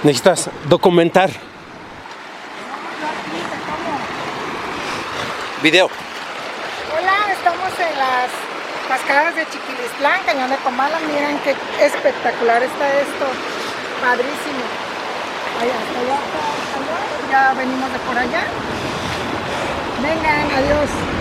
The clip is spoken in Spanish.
Necesitas documentar. Video. Hola, estamos en las cascadas de Chiquilistlán, Cañón de Comala. Miren qué espectacular está esto. Padrísimo. Allá, hasta allá, ya venimos de por allá. Vengan, adiós.